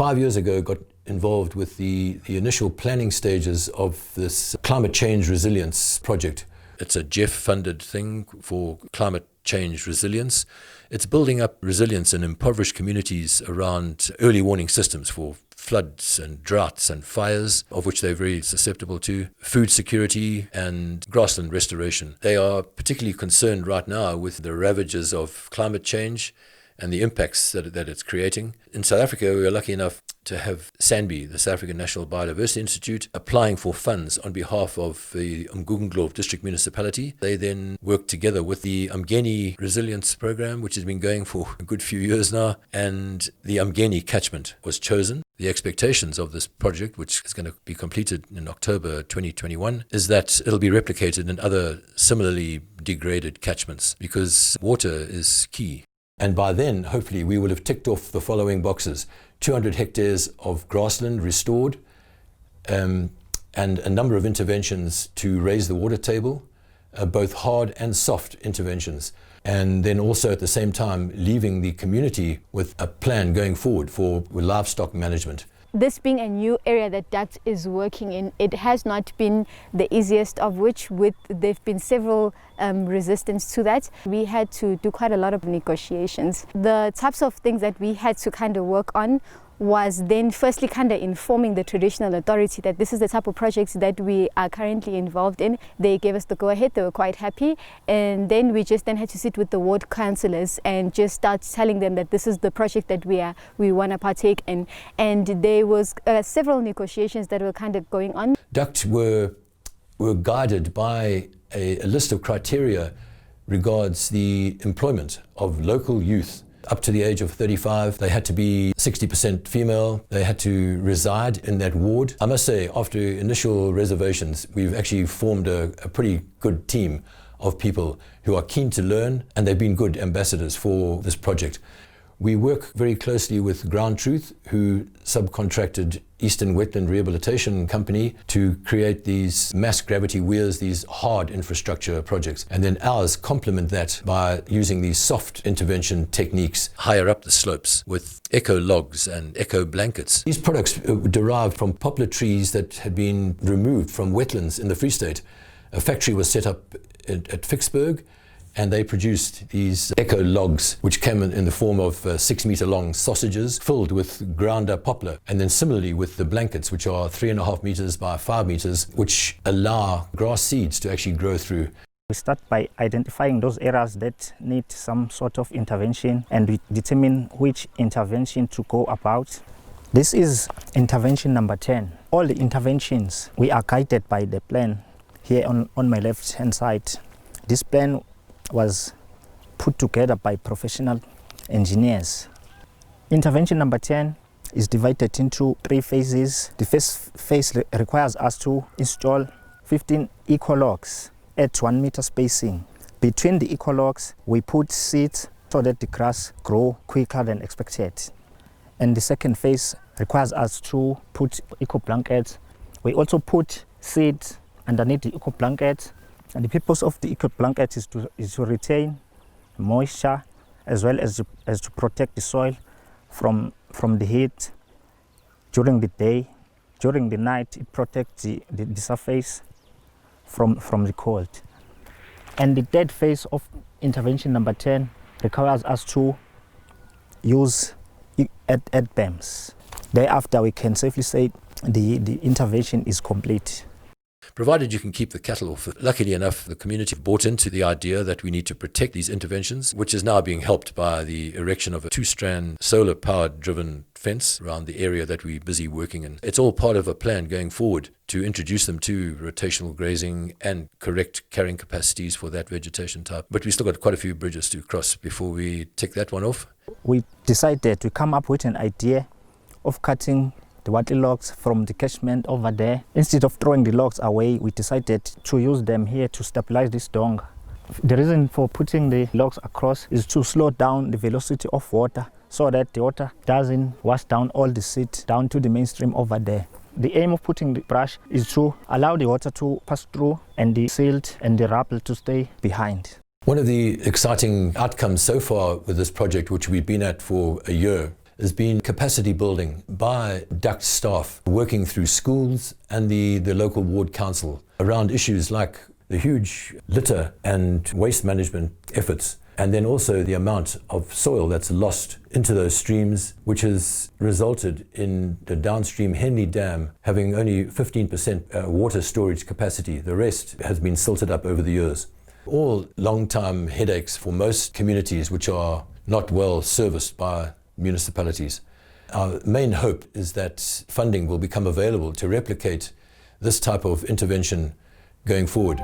5 years ago, got involved with the initial planning stages of this climate change resilience project. It's a GEF-funded thing for climate change resilience. It's building up resilience in impoverished communities around early warning systems for floods and droughts and fires, of which they're very susceptible to, food security and grassland restoration. They are particularly concerned right now with the ravages of climate change and the impacts that it's creating. In South Africa, we were lucky enough to have SANBI, the South African National Biodiversity Institute, applying for funds on behalf of the Umgeni District Municipality. They then worked together with the Umgeni Resilience Program, which has been going for a good few years now, and the Umgeni catchment was chosen. The expectations of this project, which is going to be completed in October 2021, is that it'll be replicated in other similarly degraded catchments, because water is key. And by then, hopefully, we will have ticked off the following boxes: 200 hectares of grassland restored, and a number of interventions to raise the water table, both hard and soft interventions. And then also at the same time, leaving the community with a plan going forward for livestock management. This being a new area that DUCT is working in, it has not been the easiest, of which there've been several resistance to that. We had to do quite a lot of negotiations. The types of things that we had to kind of work on was then firstly kind of informing the traditional authority that this is the type of projects that we are currently involved in. They gave us the go-ahead, they were quite happy, and then we just then had to sit with the ward councillors and just start telling them that this is the project that we want to partake in. And there was several negotiations that were kind of going on. DUCT were guided by a list of criteria regards the employment of local youth up to the age of 35. They had to be 60% female. They had to reside in that ward. I must say, after initial reservations, we've actually formed a pretty good team of people who are keen to learn, and they've been good ambassadors for this project. We work very closely with Ground Truth, who subcontracted Eastern Wetland Rehabilitation Company to create these mass gravity weirs, these hard infrastructure projects. And then ours complement that by using these soft intervention techniques higher up the slopes with eco logs and eco blankets. These products derived from poplar trees that had been removed from wetlands in the Free State. A factory was set up at Vicksburg, and they produced these eco logs, which came in the form of 6-meter long sausages filled with ground up poplar. And then similarly with the blankets, which are 3.5 meters by 5 meters, which allow grass seeds to actually grow through. We start by identifying those areas that need some sort of intervention, and we determine which intervention to go about. This is intervention number 10. All the interventions, we are guided by the plan here on my left hand side. This plan was put together by professional engineers. Intervention number 10 is divided into 3 phases. The first phase requires us to install 15 eco-logs at 1 meter spacing. Between the eco-logs, we put seeds so that the grass grow quicker than expected. And the second phase requires us to put eco-blankets. We also put seeds underneath the eco-blankets. And the purpose of the eco-blanket is to retain moisture, as well as to protect the soil from the heat during the day. During the night, it protects the surface from the cold. And the third phase of intervention number 10 requires us to use ADBAMs. Thereafter, we can safely say the intervention is complete. Provided you can keep the cattle off. Luckily enough, the community bought into the idea that we need to protect these interventions, which is now being helped by the erection of a 2-strand solar-powered driven fence around the area that we're busy working in. It's all part of a plan going forward to introduce them to rotational grazing and correct carrying capacities for that vegetation type. But we still got quite a few bridges to cross before we tick that one off. We decided to come up with an idea of cutting the wattle logs from the catchment over there. Instead of throwing the logs away, we decided to use them here to stabilize this dong. The reason for putting the logs across is to slow down the velocity of water so that the water doesn't wash down all the seed down to the mainstream over there. The aim of putting the brush is to allow the water to pass through and the silt and the rubble to stay behind. One of the exciting outcomes so far with this project, which we've been at for a year, has been capacity building by DUCT staff working through schools and the local ward council around issues like the huge litter and waste management efforts, and then also the amount of soil that's lost into those streams, which has resulted in the downstream Henley Dam having only 15% water storage capacity. The rest has been silted up over the years. All long-time headaches for most communities which are not well serviced by municipalities. Our main hope is that funding will become available to replicate this type of intervention going forward.